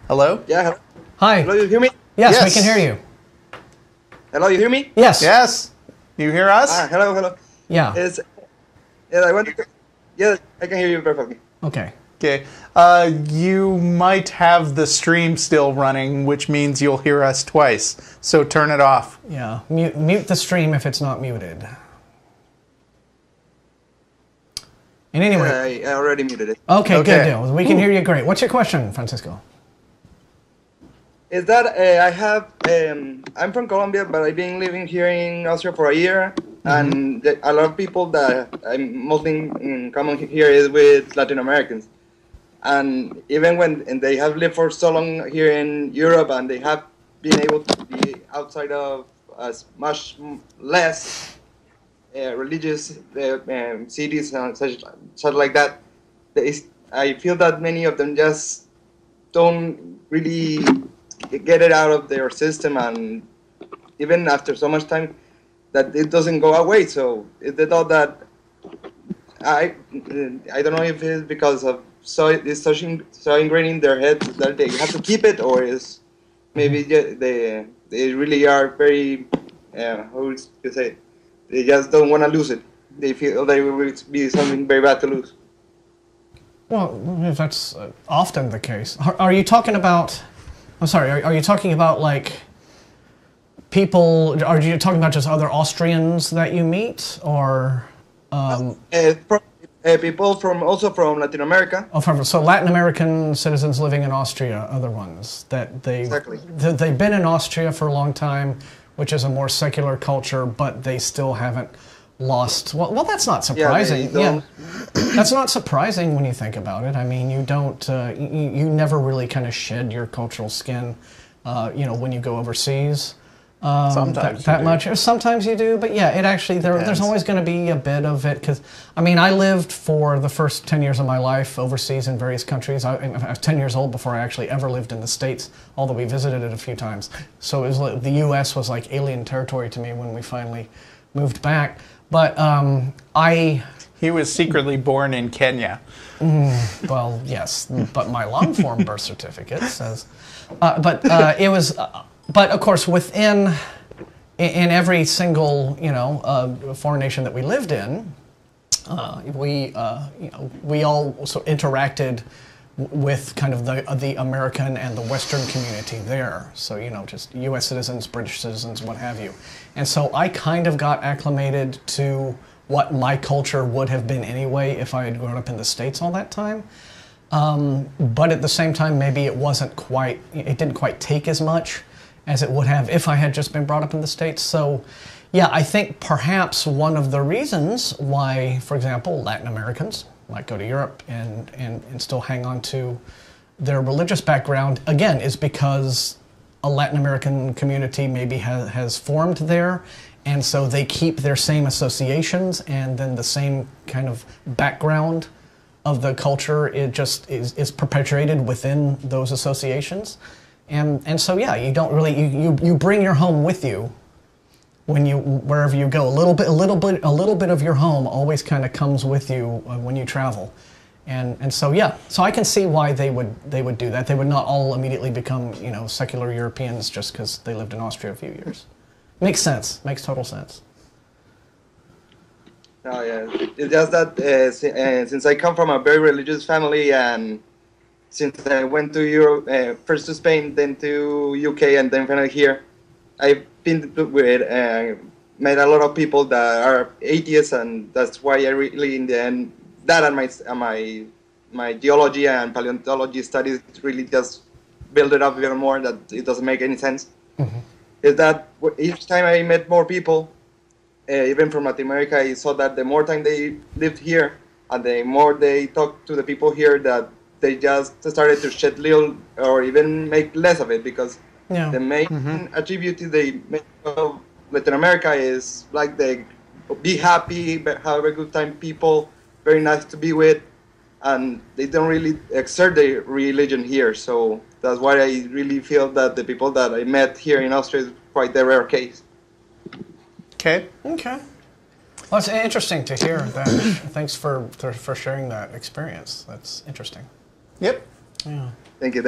Hello? Yeah, hello. Hi. Hello, you hear me? Yes, we can hear you. Hello, you hear me? Yes. Yes. You hear us? Hello, hello. Yeah. I want to... Yeah, I can hear you perfectly. Okay. Okay. You might have the stream still running, which means you'll hear us twice. So turn it off. Yeah. Mute the stream if it's not muted. And anyway. I already muted it. Okay, good deal. We can hear you great. What's your question, Francisco? Is that I'm from Colombia, but I've been living here in Austria for a year, and a lot of people that I'm mostly in common here is with Latin Americans. And even when they have lived for so long here in Europe, and they have been able to be outside of much less religious cities and such like that, I feel that many of them just don't really get it out of their system, and even after so much time, that it doesn't go away. So they thought that I don't know if it's because of it's so ingrained in their head that they have to keep it, or is maybe they really are very how would you say, they just don't want to lose it. They feel they will be something very bad to lose. Well, that's often the case. Are you talking about? I'm sorry. Are you talking about like people? Are you talking about just other Austrians that you meet, or people from Latin America? Oh, so Latin American citizens living in Austria, other ones that they've been in Austria for a long time, which is a more secular culture, but they still haven't lost. Well, that's not surprising. Yeah, that's not surprising when you think about it. I mean, you don't, you never really kind of shed your cultural skin, you know, when you go overseas. Sometimes that much. Sometimes you do, but yeah, it actually there's always going to be a bit of it, because I mean, I lived for the first 10 years of my life overseas in various countries. I was 10 years old before I actually ever lived in the States, although we visited it a few times. So it was like, the U.S. was like alien territory to me when we finally moved back. But He was secretly born in Kenya. Well, yes, but my long-form birth certificate says. It was. But of course, in every single foreign nation that we lived in, we all also interacted with kind of the American and the Western community there. So just U.S. citizens, British citizens, what have you. And so I kind of got acclimated to what my culture would have been anyway if I had grown up in the States all that time. But at the same time, maybe it didn't quite take as much as it would have if I had just been brought up in the States. So yeah, I think perhaps one of the reasons why, for example, Latin Americans might go to Europe and still hang on to their religious background, again, is because a Latin American community maybe has formed there, and so they keep their same associations, and then the same kind of background of the culture, it just is perpetuated within those associations. And so yeah, you don't really you bring your home with you wherever you go. A little bit of your home always kind of comes with you when you travel, and so yeah, so I can see why they would do that. They would not all immediately become secular Europeans just because they lived in Austria a few years. Makes sense. Makes total sense. Oh yeah, it's just that since I come from a very religious family, and since I went to Europe, first to Spain, then to UK, and then finally here, I've been with met a lot of people that are atheists, and that's why I really, in the end, that and my geology and paleontology studies really just build it up even more. That it doesn't make any sense. Mm-hmm. Is that each time I met more people, even from Latin America, I saw that the more time they lived here, and the more they talked to the people here, that they just started to shed little or even make less of it, because the main attribute they make of Latin America is like they be happy, have a good time people, very nice to be with, and they don't really exert their religion here. So that's why I really feel that the people that I met here in Austria is quite the rare case. Okay. Okay. Well, it's interesting to hear that. Thanks for sharing that experience. That's interesting. Yep. Yeah. Thank you.